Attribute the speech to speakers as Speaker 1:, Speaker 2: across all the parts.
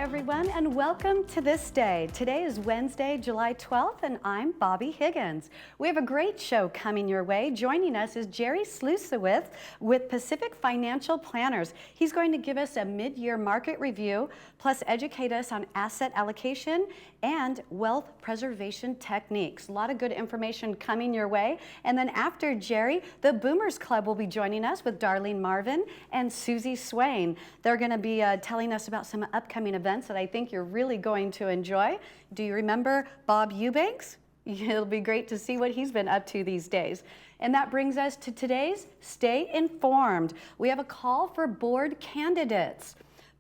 Speaker 1: everyone, and welcome to This Day. Today is Wednesday, July 12th, and I'm Bobby Higgins. We have a great show coming your way. Joining us is Jerry Slusewith with Pacific Financial Planners. He's going to give us a mid-year market review, plus educate us on asset allocation and wealth preservation techniques. A lot of good information coming your way. And then after Jerry, the Boomers Club will be joining us with Darlene Marvin and Susie Swain. They're going to be telling us about some upcoming events that I think you're really going to enjoy. Do you remember Bob Eubanks? It'll be great to see what he's been up to these days. And that brings us to today's Stay Informed. We have a call for board candidates.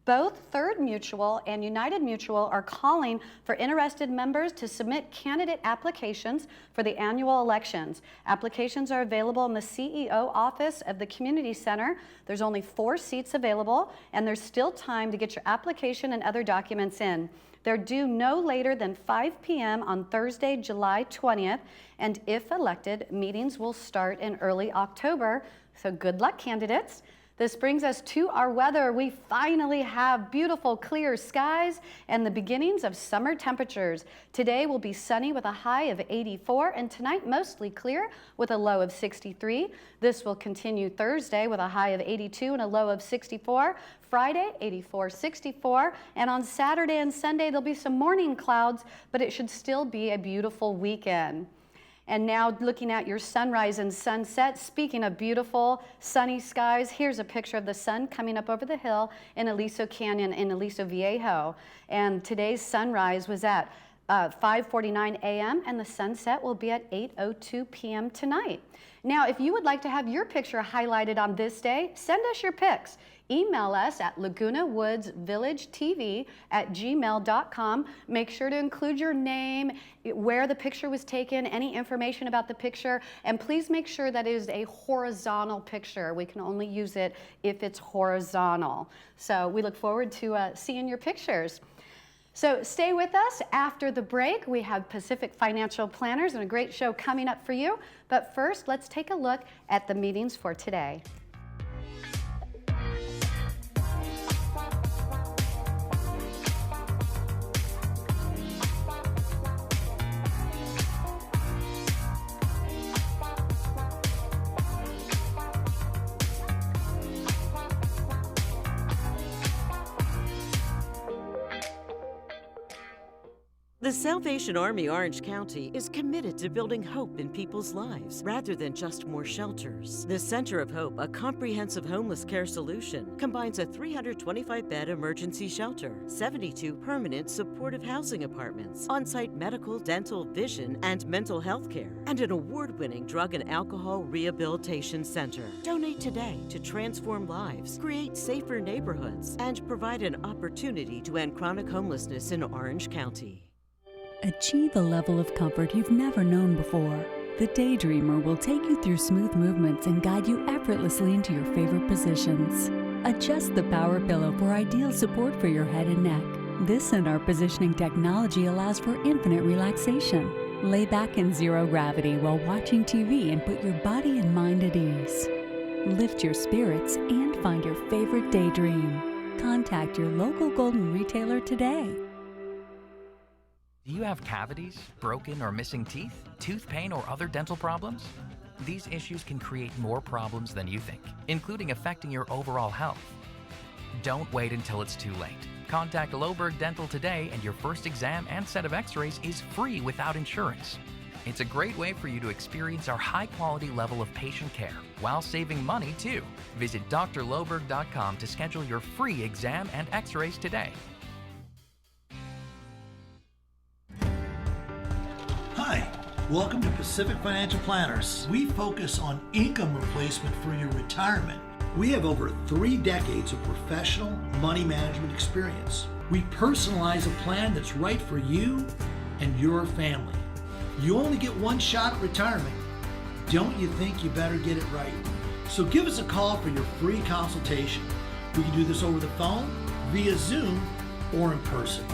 Speaker 1: Both Third Mutual and United Mutual are calling for interested members to submit candidate applications for the annual elections. Applications are available in the CEO office of the Community Center. There's only 4 seats available, and there's still time to get your application and other documents in. They're due no later than 5 p.m. on Thursday, July 20th, and if elected, meetings will start in early October. So good luck, candidates. This brings us to our weather. We finally have beautiful clear skies and the beginnings of summer temperatures. Today will be sunny with a high of 84, and tonight mostly clear with a low of 63. This will continue Thursday with a high of 82 and a low of 64. Friday, 84, 64, and on Saturday and Sunday there'll be some morning clouds, but it should still be a beautiful weekend. And now looking at your sunrise and sunset, speaking of beautiful sunny skies, here's a picture of the sun coming up over the hill in Aliso Canyon in Aliso Viejo. And today's sunrise was at 5:49 a.m. and the sunset will be at 8:02 p.m. tonight. Now, if you would like to have your picture highlighted on this day, send us your pics. Email us at lagunawoodsvillagetv@gmail.com. Make sure to include your name, where the picture was taken, any information about the picture, and please make sure that it is a horizontal picture. We can only use it if it's horizontal. So we look forward to seeing your pictures. So stay with us. After the break, we have Pacific Financial Planners and a great show coming up for you. But first, let's take a look at the meetings for today.
Speaker 2: The Salvation Army Orange County is committed to building hope in people's lives rather than just more shelters. The Center of Hope, a comprehensive homeless care solution, combines a 325-bed emergency shelter, 72 permanent supportive housing apartments, on-site medical, dental, vision, and mental health care, and an award-winning drug and alcohol rehabilitation center. Donate today to transform lives, create safer neighborhoods, and provide an opportunity to end chronic homelessness in Orange County.
Speaker 3: Achieve a level of comfort you've never known before. The Daydreamer will take you through smooth movements and guide you effortlessly into your favorite positions. Adjust the power pillow for ideal support for your head and neck. This and our positioning technology allows for infinite relaxation. Lay back in zero gravity while watching TV and put your body and mind at ease. Lift your spirits and find your favorite daydream. Contact your local Golden retailer today.
Speaker 4: Do you have cavities, broken or missing teeth, tooth pain, or other dental problems? These issues can create more problems than you think, including affecting your overall health. Don't wait until it's too late. Contact Loberg Dental today and your first exam and set of x-rays is free without insurance. It's a great way for you to experience our high-quality level of patient care while saving money too. Visit drloberg.com to schedule your free exam and x-rays today.
Speaker 5: Hi, welcome to Pacific Financial Planners. We focus on income replacement for your retirement. We have over 3 decades of professional money management experience. We personalize a plan that's right for you and your family. You only get one shot at retirement. Don't you think you better get it right? So give us a call for your free consultation. We can do this over the phone, via Zoom, or in person.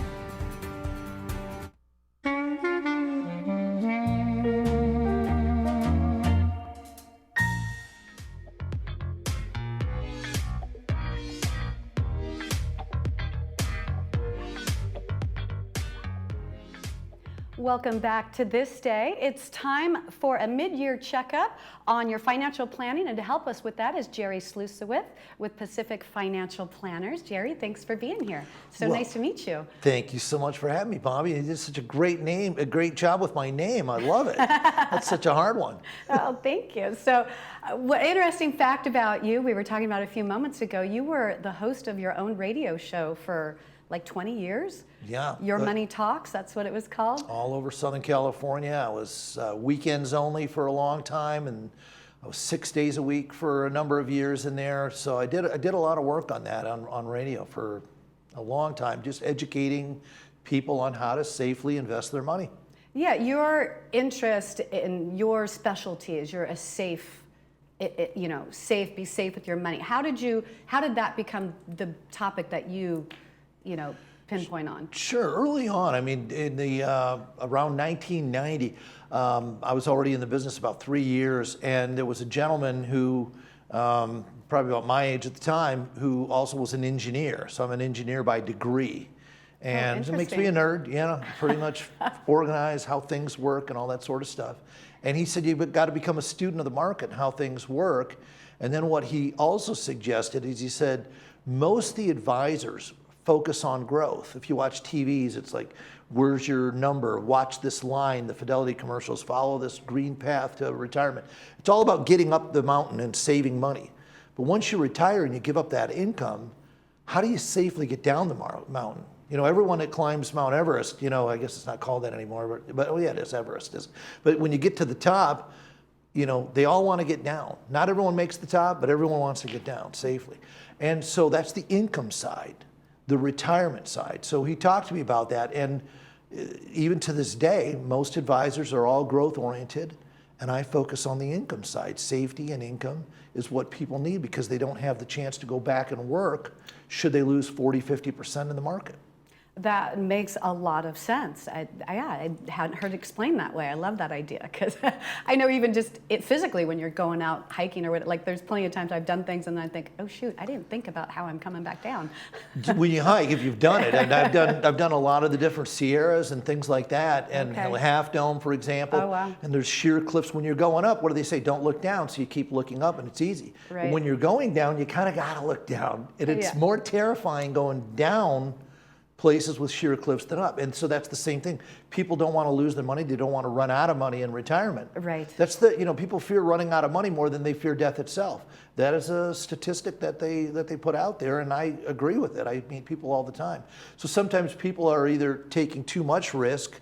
Speaker 1: Welcome back to This Day. It's time for a mid-year checkup on your financial planning, and to help us with that is Jerry Slusewith with Pacific Financial Planners. Jerry, thanks for being here. So nice to meet you.
Speaker 5: Thank you so much for having me, Bobby. You did such a great name, a great job with my name. I love it. That's such a hard one.
Speaker 1: Oh, thank you. So, what interesting fact about you, we were talking about a few moments ago, you were the host of your own radio show for like 20 years?
Speaker 5: Yeah.
Speaker 1: Your Money Talks, that's what it was called?
Speaker 5: All over Southern California. I was weekends only for a long time, and I was 6 days a week for a number of years in there. So I did a lot of work on that on radio for a long time, just educating people on how to safely invest their money.
Speaker 1: Yeah, your interest in your specialty is you're a safe, be safe with your money. How did that become the topic that you pinpoint on?
Speaker 5: Sure. Early on, I mean, in the around 1990, I was already in the business about 3 years, and there was a gentleman who, probably about my age at the time, who also was an engineer. So I'm an engineer by degree. And it makes me a nerd, pretty much organize how things work and all that sort of stuff. And he said, you've got to become a student of the market and how things work. And then what he also suggested is he said, most of the advisors focus on growth. If you watch TVs, it's like, where's your number? Watch this line, the Fidelity commercials, follow this green path to retirement. It's all about getting up the mountain and saving money. But once you retire and you give up that income, how do you safely get down the mountain? Everyone that climbs Mount Everest, I guess it's not called that anymore, but oh yeah, it is, Everest is. But when you get to the top, they all want to get down. Not everyone makes the top, but everyone wants to get down safely. And so that's the income side, the retirement side. So he talked to me about that, and even to this day, most advisors are all growth oriented, and I focus on the income side. Safety and income is what people need because they don't have the chance to go back and work should they lose 40, 50% in the market.
Speaker 1: That makes a lot of sense. I hadn't heard it explained that way. I love that idea because I know even just physically when you're going out hiking or whatever, like there's plenty of times I've done things and then I think, oh shoot, I didn't think about how I'm coming back down.
Speaker 5: When you hike, if you've done it, and I've done a lot of the different Sierras and things like that, and Half Dome, for example.
Speaker 1: Oh, wow.
Speaker 5: And there's sheer cliffs when you're going up. What do they say? Don't look down. So you keep looking up, and it's easy.
Speaker 1: Right.
Speaker 5: But when you're going down, you kind of got to look down, and it's more terrifying going down places with sheer cliffs than up. And so that's the same thing. People don't want to lose their money. They don't want to run out of money in retirement.
Speaker 1: Right.
Speaker 5: That's people fear running out of money more than they fear death itself. That is a statistic that they put out there, and I agree with it. I meet people all the time. So sometimes people are either taking too much risk,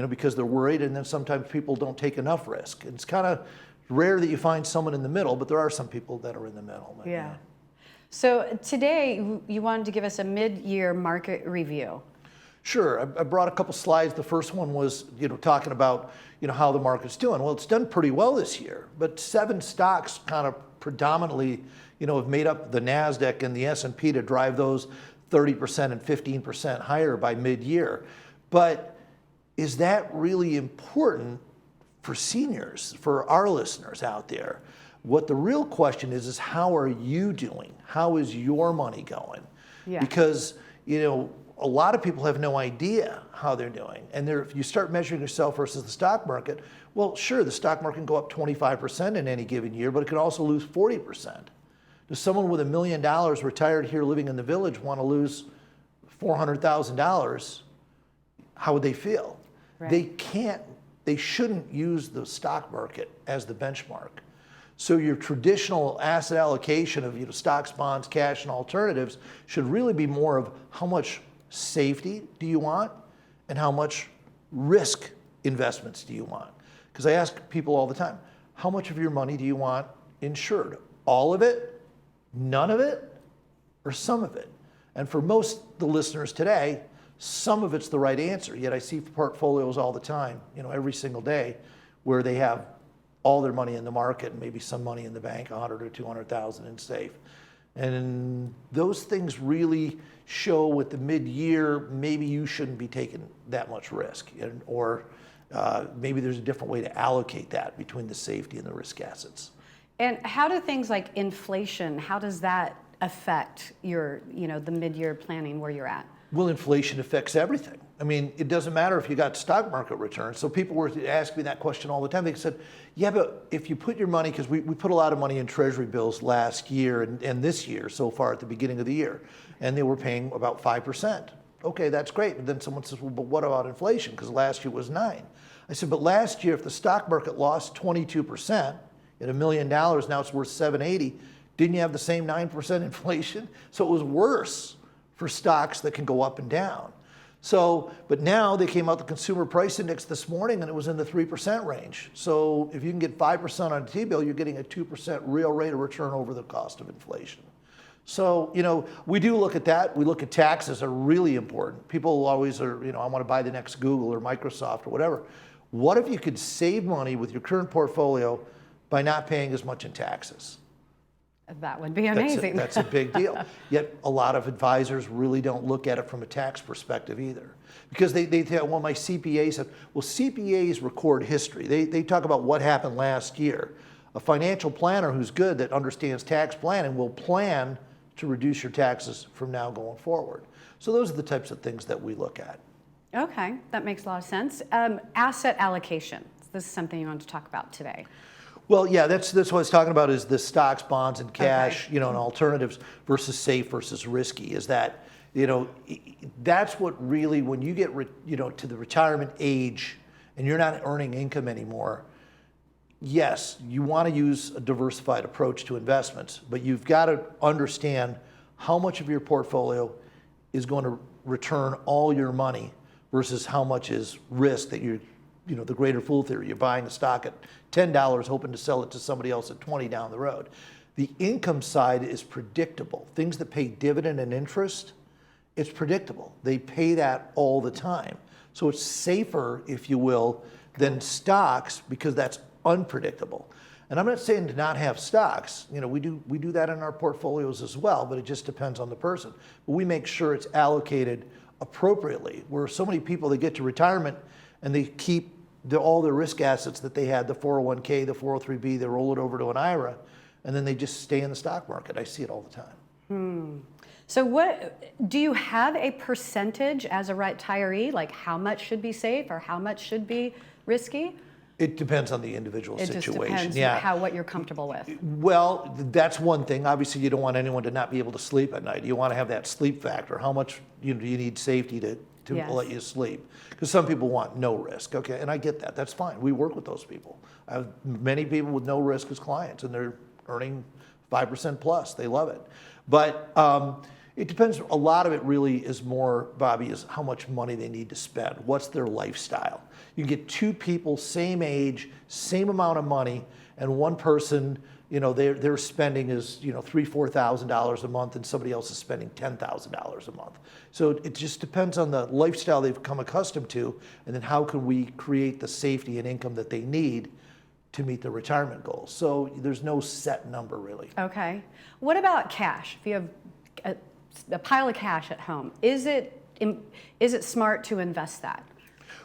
Speaker 5: because they're worried, and then sometimes people don't take enough risk. It's kind of rare that you find someone in the middle, but there are some people that are in the middle. But,
Speaker 1: yeah. So today you wanted to give us a mid-year market review.
Speaker 5: Sure. I brought a couple slides. The first one was, talking about, how the market's doing. Well, it's done pretty well this year, but 7 stocks kind of predominantly, have made up the NASDAQ and the S&P to drive those 30% and 15% higher by mid-year. But is that really important for seniors, for our listeners out there? What the real question is how are you doing? How is your money going?
Speaker 1: Yeah.
Speaker 5: Because, a lot of people have no idea how they're doing. And if you start measuring yourself versus the stock market, well, sure, the stock market can go up 25% in any given year, but it can also lose 40%. Does someone with $1 million retired here living in the village want to lose $400,000? How would they feel?
Speaker 1: Right.
Speaker 5: They shouldn't use the stock market as the benchmark. So your traditional asset allocation of stocks, bonds, cash, and alternatives should really be more of how much safety do you want and how much risk investments do you want? Because I ask people all the time, how much of your money do you want insured? All of it, none of it, or some of it? And for most of the listeners today, some of it's the right answer. Yet I see portfolios all the time, every single day, where they have all their money in the market and maybe some money in the bank, 100 or 200,000 in safe. And those things really show with the mid-year, maybe you shouldn't be taking that much risk, or maybe there's a different way to allocate that between the safety and the risk assets.
Speaker 1: And how do things like inflation, how does that affect your, the mid-year planning where you're at?
Speaker 5: Well, inflation affects everything. I mean, it doesn't matter if you got stock market returns. So people were asking me that question all the time. They said, yeah, but if you put your money, because we put a lot of money in treasury bills last year and this year so far at the beginning of the year, and they were paying about 5%. Okay, that's great. And then someone says, well, but what about inflation? Because last year was 9. I said, but last year, if the stock market lost 22%, at $1 million, now it's worth 780, didn't you have the same 9% inflation? So it was worse for stocks that can go up and down. So, but now they came out the consumer price index this morning and it was in the 3% range. So if you can get 5% on a T-bill, you're getting a 2% real rate of return over the cost of inflation. So, you know, we do look at that. We look at taxes are really important. People always are, you know, I want to buy the next Google or Microsoft or whatever. What if you could save money with your current portfolio by not paying as much in taxes?
Speaker 1: That would be amazing.
Speaker 5: That's a big deal. Yet a lot of advisors really don't look at it from a tax perspective either. Because they tell, well, my CPA said, well, CPAs record history. They talk about what happened last year. A financial planner who's good that understands tax planning will plan to reduce your taxes from now going forward. So those are the types of things that we look at.
Speaker 1: Okay, that makes a lot of sense. Asset allocation. This is something you want to talk about today.
Speaker 5: Well, yeah, that's what I was talking about is the stocks, bonds, and cash, you know, and alternatives versus safe versus risky. Is that, you know, that's what really, when you get, you know, to the retirement age and you're not earning income anymore, yes, you want to use a diversified approach to investments, but you've got to understand how much of your portfolio is going to return all your money versus how much is risk that you know, the greater fool theory. You're buying a stock at $10, hoping to sell it to somebody else at 20 down the road. The income side is predictable. Things that pay dividend and interest, it's predictable. They pay that all the time. So it's safer, if you will, than stocks because that's unpredictable. And I'm not saying to not have stocks. You know, we do that in our portfolios as well, but it just depends on the person. But we make sure it's allocated appropriately. Where so many people, they get to retirement and they keep all their risk assets that they had, the 401k, the 403b, they roll it over to an IRA, and then they just stay in the stock market. I see it all the time.
Speaker 1: So what, do you have a percentage as a retiree, like how much should be safe or how much should be risky?
Speaker 5: It depends on the individual situation.
Speaker 1: It just depends what you're comfortable with.
Speaker 5: Well, that's one thing. Obviously, you don't want anyone to not be able to sleep at night. You want to have that sleep factor. How much do you need safety to let you sleep? Because some people want no risk. Okay, and I get that. That's fine. We work with those people. I have many people with no risk as clients, and they're earning 5% plus. They love it. But it depends. A lot of it really is more, Bobby, is how much money they need to spend. What's their lifestyle? You get two people, same age, same amount of money, and one person, you know, their spending is, you know, $3,000-4,000 a month, and somebody else is spending $10,000 a month. So it just depends on the lifestyle they've become accustomed to, and then how can we create the safety and income that they need to meet their retirement goals. So there's no set number really.
Speaker 1: Okay. What about cash? If you have a pile of cash at home, is it smart to invest that?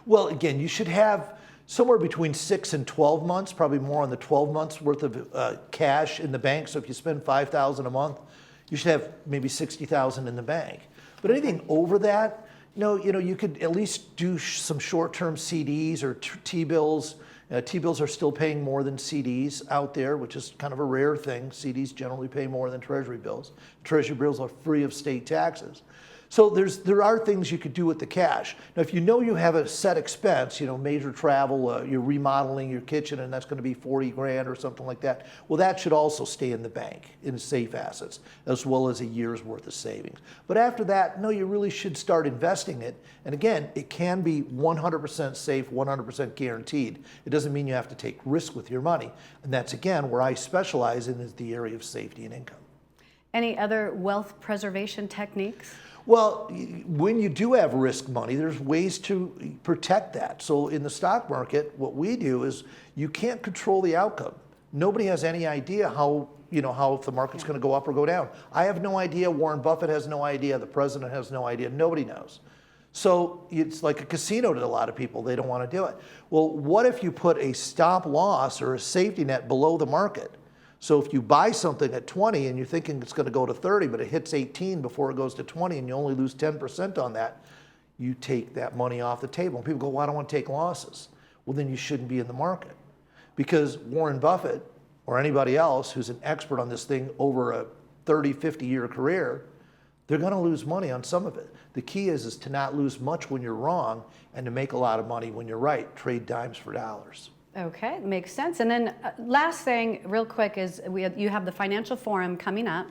Speaker 5: Well, again, you should have somewhere between 6 and 12 months, probably more on the 12 months worth of cash in the bank. So if you spend $5,000 a month, you should have maybe $60,000 in the bank. But anything over that, you know, you could at least do some short-term CDs or T-bills. T-bills are still paying more than CDs out there, which is kind of a rare thing. CDs generally pay more than Treasury bills. Treasury bills are free of state taxes. So there are things you could do with the cash. Now, if you know you have a set expense, you know, major travel, you're remodeling your kitchen, and that's going to be 40 grand or something like that, well, that should also stay in the bank in safe assets, as well as a year's worth of savings. But after that, no, you really should start investing it. And again, it can be 100% safe, 100% guaranteed. It doesn't mean you have to take risk with your money. And that's, again, where I specialize in is the area of safety and income.
Speaker 1: Any other wealth preservation techniques?
Speaker 5: Well, when you do have risk money, there's ways to protect that. So in the stock market, what we do is you can't control the outcome. Nobody has any idea how if the market's going to go up or go down. I have no idea. Warren Buffett has no idea. The president has no idea. Nobody knows. So it's like a casino to a lot of people. They don't want to do it. Well, what if you put a stop loss or a safety net below the market? So if you buy something at 20 and you're thinking it's going to go to 30, but it hits 18 before it goes to 20 and you only lose 10% on that, you take that money off the table. And people go, well, I don't want to take losses. Well, then you shouldn't be in the market. Because Warren Buffett or anybody else who's an expert on this thing over a 30, 50-year career, they're going to lose money on some of it. The key is to not lose much when you're wrong and to make a lot of money when you're right. Trade dimes for dollars.
Speaker 1: Okay, makes sense. And then last thing, real quick, is you have the financial forum coming up.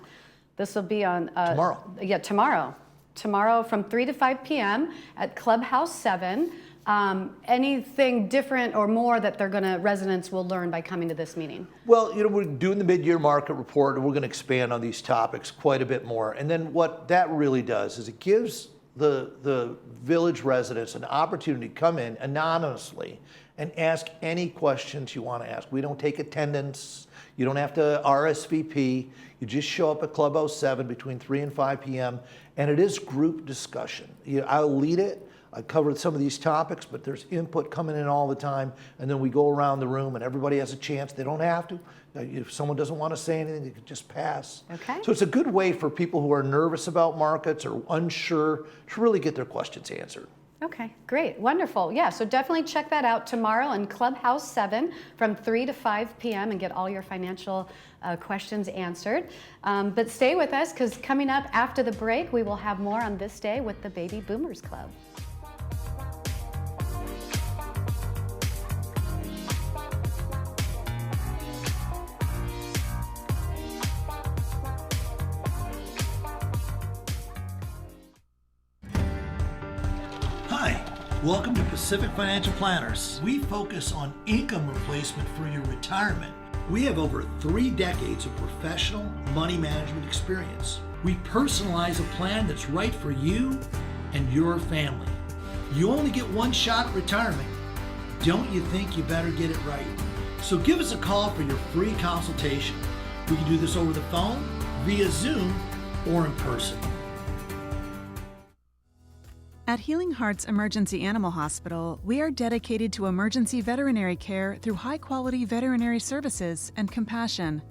Speaker 1: This will be on
Speaker 5: tomorrow.
Speaker 1: Yeah, tomorrow. Tomorrow from 3 to 5 p.m. at Clubhouse 7. Anything different or more that residents will learn by coming to this meeting?
Speaker 5: Well, we're doing the mid-year market report, and we're going to expand on these topics quite a bit more. And then what that really does is it gives the village residents an opportunity to come in anonymously and ask any questions you want to ask. We don't take attendance. You don't have to RSVP. You just show up at Clubhouse 7 between 3 and 5 p.m. And it is group discussion. I'll lead it. I covered some of these topics, but there's input coming in all the time. And then we go around the room and everybody has a chance. They don't have to. If someone doesn't want to say anything, they can just pass.
Speaker 1: Okay.
Speaker 5: So it's a good way for people who are nervous about markets or unsure to really get their questions answered.
Speaker 1: Okay, great, wonderful. Yeah, so definitely check that out tomorrow in Clubhouse 7 from 3 to 5 p.m. and get all your financial questions answered. But stay with us, because coming up after the break, we will have more on This Day with the Baby Boomers Club.
Speaker 5: Welcome to Pacific Financial Planners. We focus on income replacement for your retirement. We have over 3 decades of professional money management experience. We personalize a plan that's right for you and your family. You only get one shot at retirement. Don't you think you better get it right? So give us a call for your free consultation. We can do this over the phone, via Zoom, or in person.
Speaker 6: At Healing Hearts Emergency Animal Hospital, we are dedicated to emergency veterinary care through high-quality veterinary services and compassion.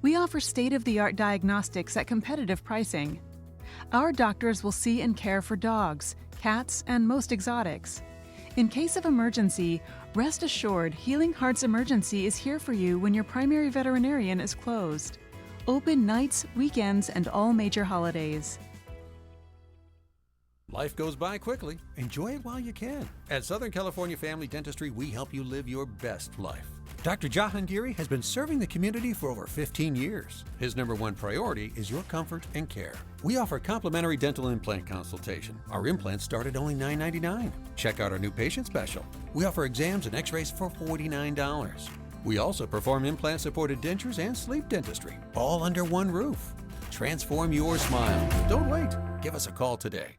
Speaker 6: We offer state-of-the-art diagnostics at competitive pricing. Our doctors will see and care for dogs, cats, and most exotics. In case of emergency, rest assured Healing Hearts Emergency is here for you when your primary veterinarian is closed. Open nights, weekends, and all major holidays.
Speaker 7: Life goes by quickly. Enjoy it while you can. At Southern California Family Dentistry, we help you live your best life. Dr. Jahangiri has been serving the community for over 15 years. His #1 priority is your comfort and care. We offer complimentary dental implant consultation. Our implants start at only $9.99. Check out our new patient special. We offer exams and x-rays for $49. We also perform implant-supported dentures and sleep dentistry, all under one roof. Transform your smile. Don't wait. Give us a call today.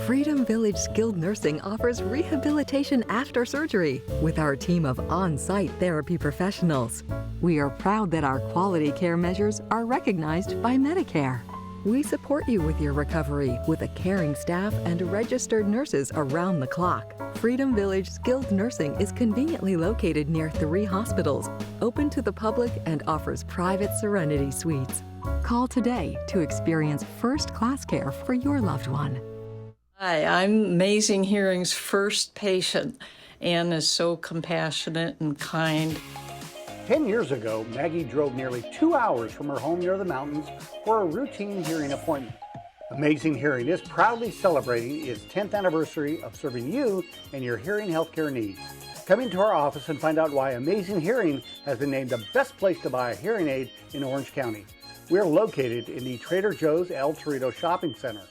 Speaker 8: Freedom Village Skilled Nursing offers rehabilitation after surgery with our team of on-site therapy professionals. We are proud that our quality care measures are recognized by Medicare. We support you with your recovery with a caring staff and registered nurses around the clock. Freedom Village Skilled Nursing is conveniently located near 3 hospitals, open to the public, and offers private Serenity Suites. Call today to experience first-class care for your loved one.
Speaker 9: Hi, I'm Amazing Hearing's first patient. Anne is so compassionate and kind.
Speaker 10: 10 years ago, Maggie drove nearly 2 hours from her home near the mountains for a routine hearing appointment. Amazing Hearing is proudly celebrating its 10th anniversary of serving you and your hearing healthcare needs. Come into our office and find out why Amazing Hearing has been named the best place to buy a hearing aid in Orange County. We're located in the Trader Joe's El Torito Shopping Center.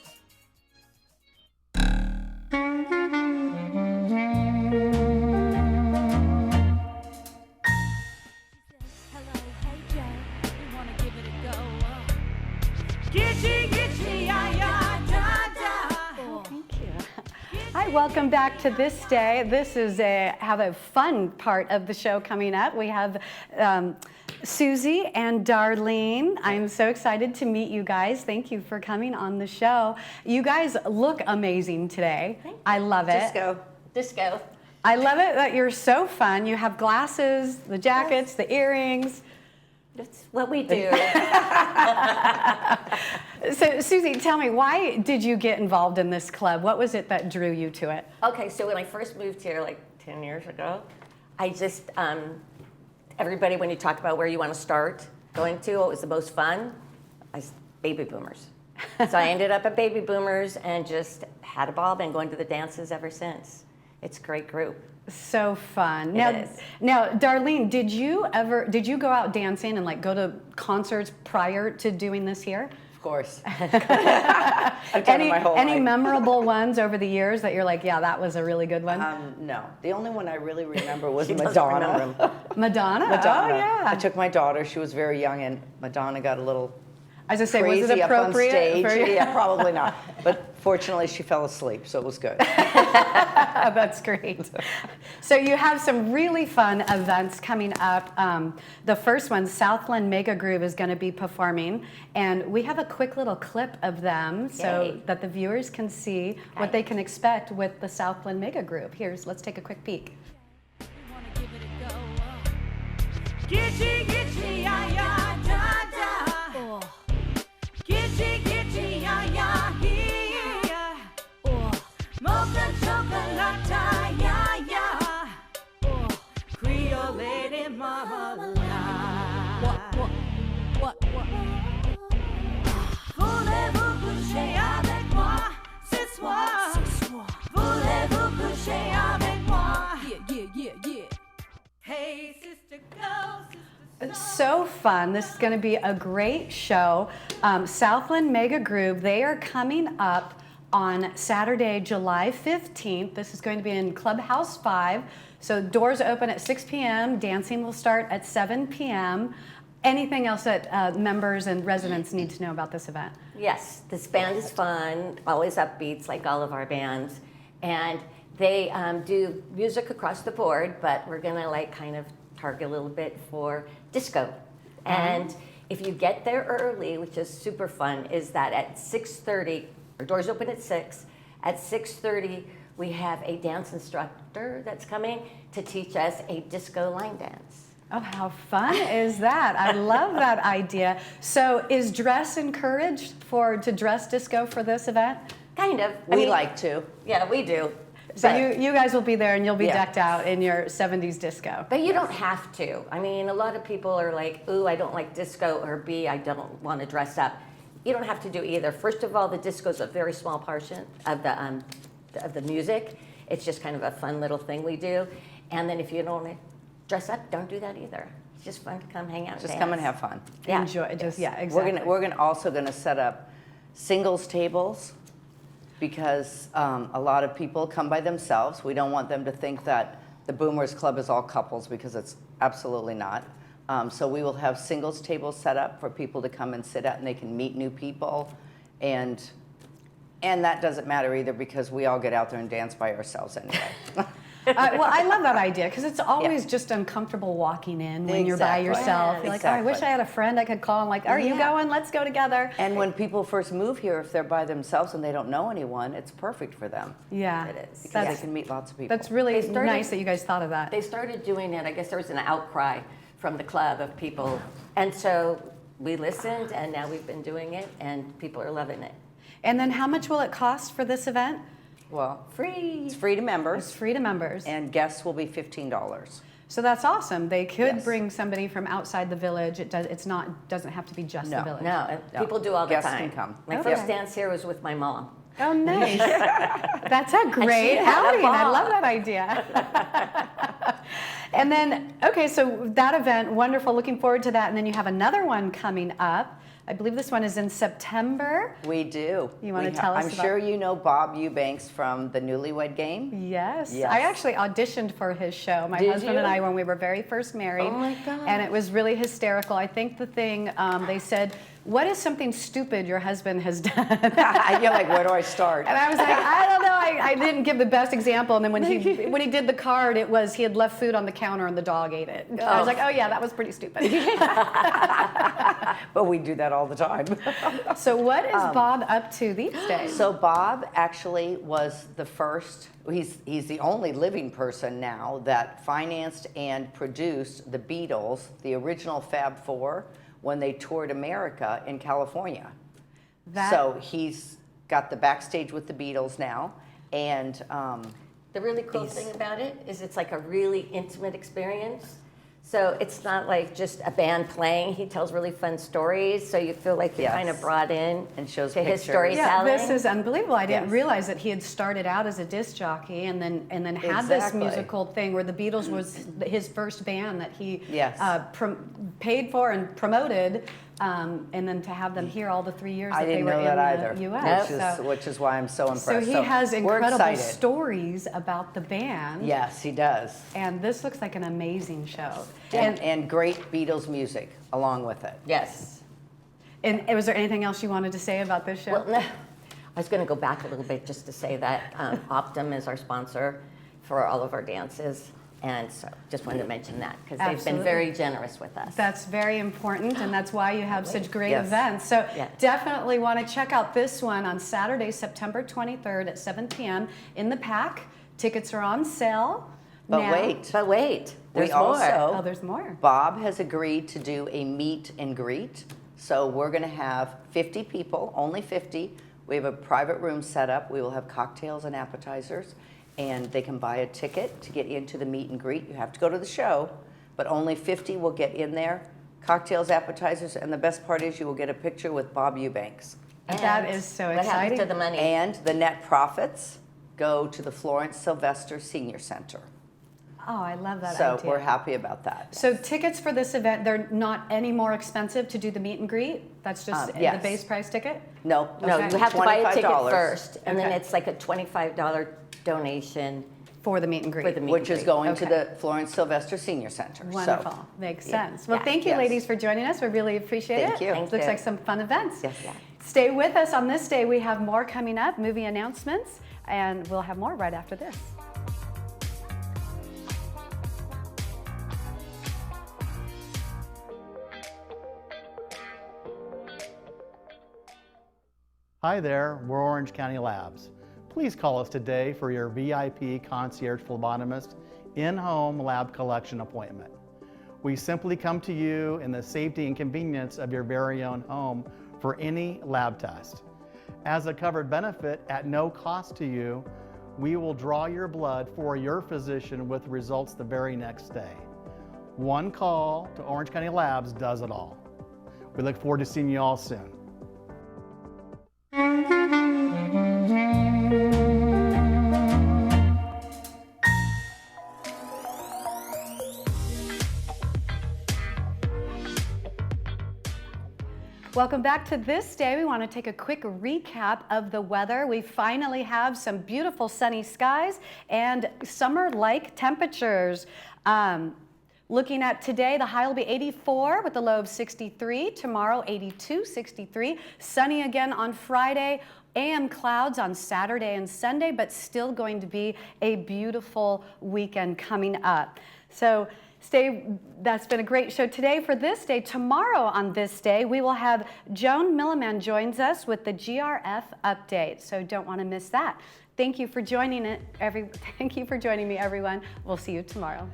Speaker 1: Welcome back to This Day. This is have a fun part of the show coming up. We have Susie and Darlene. I'm so excited to meet you guys. Thank you for coming on the show. You guys look amazing today. I love it.
Speaker 11: Disco.
Speaker 1: I love it that you're so fun. You have glasses, the jackets, the earrings.
Speaker 11: That's what we do.
Speaker 1: So, Susie, tell me, why did you get involved in this club? What was it that drew you to it?
Speaker 11: Okay, so when I first moved here, like 10 years ago, I just, everybody, when you talk about where you want to start going to, what was the most fun? Baby boomers. So I ended up at Baby Boomers and just had a ball, been going to the dances ever since. It's a great group.
Speaker 1: So fun.
Speaker 11: It is.
Speaker 1: Now, Darlene, did you go out dancing and like go to concerts prior to doing this here?
Speaker 12: Of course. I've done it my whole
Speaker 1: Any
Speaker 12: life.
Speaker 1: memorable ones over the years that you're like, yeah, that was a really good one?
Speaker 12: No. The only one I really remember was
Speaker 11: She doesn't
Speaker 12: Madonna.
Speaker 11: remember 'em.
Speaker 1: Madonna?
Speaker 12: Madonna.
Speaker 1: Oh, yeah.
Speaker 12: I took my daughter. She was very young, and Madonna got a little
Speaker 1: I was going to say,
Speaker 12: crazy
Speaker 1: was it
Speaker 12: up on
Speaker 1: appropriate?
Speaker 12: stage.
Speaker 1: for-
Speaker 12: Yeah, probably not. But fortunately, she fell asleep, so it was good.
Speaker 1: That's great. So you have some really fun events coming up. The first one, Southland Mega Groove, is going to be performing, and we have a quick little clip of them so
Speaker 11: Yay.
Speaker 1: that the viewers can see what they can expect with the Southland Mega Groove. Let's take a quick peek.
Speaker 13: Gitchy, gitchy, ya, ya, da, da. Gitchy, gitchy, ya, ya, here. Mocha chocolate, ya, ya. Creole lady marmalade. What? Voulez-vous coucher avec moi ce soir? Voulez-vous coucher avec moi? Yeah. Hey, sister, go, sister.
Speaker 1: So fun. This is going to be a great show. Southland Mega Groove, they are coming up on Saturday, July 15th. This is going to be in Clubhouse 5. So doors open at 6 p.m. Dancing will start at 7 p.m. Anything else that members and residents need to know about this event?
Speaker 11: Yes, this band is fun, always upbeats like all of our bands. And they do music across the board, but we're going to like kind of target a little bit for disco. And if you get there early, which is super fun, is that at 6:30, our doors open at 6. At 6:30, we have a dance instructor that's coming to teach us a disco line dance.
Speaker 1: Oh, how fun is that? I love that idea. So is dress encouraged to dress disco for this event?
Speaker 11: Kind of.
Speaker 12: We like to.
Speaker 11: Yeah, we do.
Speaker 1: So
Speaker 11: But-
Speaker 1: you guys will be there and you'll be
Speaker 12: Yeah.
Speaker 1: decked out in your 70s disco.
Speaker 11: But you don't have to. I mean, a lot of people are like, ooh, I don't like disco, or B, I don't want to dress up. You don't have to do either. First of all, the disco is a very small portion of the music. It's just kind of a fun little thing we do. And then if you don't want to dress up, don't do that either. It's just fun to come hang out and
Speaker 12: Just
Speaker 11: dance.
Speaker 12: come and have fun.
Speaker 11: Yeah.
Speaker 1: Enjoy. Just, yeah, exactly.
Speaker 12: We're also going to set up singles tables, because a lot of people come by themselves. We don't want them to think that the Boomers Club is all couples, because it's absolutely not. So we will have singles tables set up for people to come and sit at, and they can meet new people. And that doesn't matter either, because we all get out there and dance by ourselves anyway.
Speaker 1: Well, I love that idea because it's always just uncomfortable walking in when you're by
Speaker 12: Exactly.
Speaker 1: yourself. You're like, oh, I wish
Speaker 12: Exactly.
Speaker 1: I had a friend I could call. I'm like, are you
Speaker 12: Yeah.
Speaker 1: going? Let's go together.
Speaker 12: And when people first move here, if they're by themselves and they don't know anyone, it's perfect for them.
Speaker 1: Yeah,
Speaker 11: It is.
Speaker 12: Because they can meet lots of people.
Speaker 1: that's really
Speaker 11: They started-
Speaker 1: nice that you guys thought of that.
Speaker 11: They started doing it, I guess there was an outcry from the club of people. And so we listened, and now we've been doing it, and people are loving it.
Speaker 1: And then how much will it cost for this event?
Speaker 12: Well,
Speaker 11: Free.
Speaker 12: it's free to members.
Speaker 1: It's free to members.
Speaker 12: And guests will be $15.
Speaker 1: So that's awesome. They could
Speaker 12: Yes.
Speaker 1: bring somebody from outside the village. Doesn't have to be just the
Speaker 12: No.
Speaker 1: village.
Speaker 11: No, and people do all the
Speaker 12: Guests
Speaker 11: time.
Speaker 12: can come.
Speaker 11: My
Speaker 1: Okay.
Speaker 11: first dance here was with my mom.
Speaker 1: Oh, nice. That's a great
Speaker 11: had a
Speaker 1: outing. I
Speaker 11: ball.
Speaker 1: love that idea. And then, okay, so that event, wonderful. Looking forward to that. And then you have another one coming up. I believe this one is in September.
Speaker 12: We do.
Speaker 1: You wanna
Speaker 12: We
Speaker 1: tell us
Speaker 12: I'm
Speaker 1: about-
Speaker 12: sure you know Bob Eubanks from the Newlywed Game.
Speaker 1: Yes.
Speaker 12: Yes.
Speaker 1: I actually auditioned for his show, my
Speaker 12: Did
Speaker 1: husband
Speaker 12: you?
Speaker 1: and I, when we were very first married.
Speaker 11: Oh my gosh.
Speaker 1: And it was really hysterical. I think the thing, they said, what is something stupid your husband has done?
Speaker 12: You're like, where do I start?
Speaker 1: And I was like, I don't know. I didn't give the best example. And then when he did the card, it was he had left food on the counter and the dog ate it. I was like, oh yeah, that was pretty stupid.
Speaker 12: But we do that all the time.
Speaker 1: So what is Bob up to these days?
Speaker 12: So Bob actually was the first, he's the only living person now that financed and produced the Beatles, the original Fab Four, when they toured America in California. So he's got the backstage with the Beatles now, and
Speaker 11: the really cool thing about it is it's like a really intimate experience. So it's not like just a band playing. He tells really fun stories, so you feel like you're kind of brought in
Speaker 12: and shows
Speaker 11: to his
Speaker 12: pictures.
Speaker 11: storytelling.
Speaker 1: Yeah, this is unbelievable. I didn't realize that he had started out as a disc jockey and then had this musical thing where the Beatles was his first band that he paid for and promoted. And then to have them here all the 3 years that they were in the U.S.
Speaker 12: Which is why I'm so impressed.
Speaker 1: So he has incredible stories about the band.
Speaker 12: Yes, he does.
Speaker 1: And this looks like an amazing show.
Speaker 12: And great Beatles music along with it.
Speaker 11: Yes.
Speaker 1: And was there anything else you wanted to say about this show?
Speaker 11: Well, no. I was going to go back a little bit just to say that Optum is our sponsor for all of our dances. And so just wanted to mention that because they've been very generous with us.
Speaker 1: That's very important, and that's why you have such great events. So definitely want to check out this one on Saturday, September 23rd at 7 p.m. in the PAC. Tickets are on sale.
Speaker 12: But wait.
Speaker 11: There's
Speaker 12: more.
Speaker 1: There's more.
Speaker 12: Bob has agreed to do a meet and greet. So we're going to have 50 people, only 50. We have a private room set up. We will have cocktails and appetizers. And they can buy a ticket to get into the meet and greet. You have to go to the show, but only 50 will get in there. Cocktails, appetizers, and the best part is you will get a picture with Bob Eubanks.
Speaker 1: And that is so exciting.
Speaker 11: What happens to the money?
Speaker 12: And the net profits go to the Florence Sylvester Senior Center.
Speaker 1: Oh, I love that
Speaker 12: idea.
Speaker 1: idea.
Speaker 12: So we're happy about that.
Speaker 1: So tickets for this event, they're not any more expensive to do the meet and greet? That's just the base price ticket?
Speaker 12: No,
Speaker 11: you have to buy a ticket first, and then it's like a $25 donation
Speaker 1: for the meet and greet.
Speaker 12: Which is going to the Florence Sylvester Senior Center.
Speaker 1: Wonderful. Makes sense. Well, thank you, ladies, for joining us. We really appreciate it.
Speaker 12: Thank you.
Speaker 1: Looks like some fun events.
Speaker 12: Yes.
Speaker 1: Stay with us on this day. We have more coming up, movie announcements, and we'll have more right after this.
Speaker 14: Hi there, we're Orange County Labs. Please call us today for your VIP concierge phlebotomist in-home lab collection appointment. We simply come to you in the safety and convenience of your very own home for any lab test. As a covered benefit at no cost to you, we will draw your blood for your physician with results the very next day. One call to Orange County Labs does it all. We look forward to seeing you all soon.
Speaker 1: Welcome back to This Day. We want to take a quick recap of the weather. We finally have some beautiful sunny skies and summer-like temperatures. Looking at today, the high will be 84 with a low of 63. Tomorrow, 82, 63. Sunny again on Friday. AM clouds on Saturday and Sunday, but still going to be a beautiful weekend coming up. So that's been a great show today for This Day. Tomorrow on This Day, we will have Joan Milliman joins us with the GRF update. So don't want to miss that. Thank you for joining me, everyone. We'll see you tomorrow.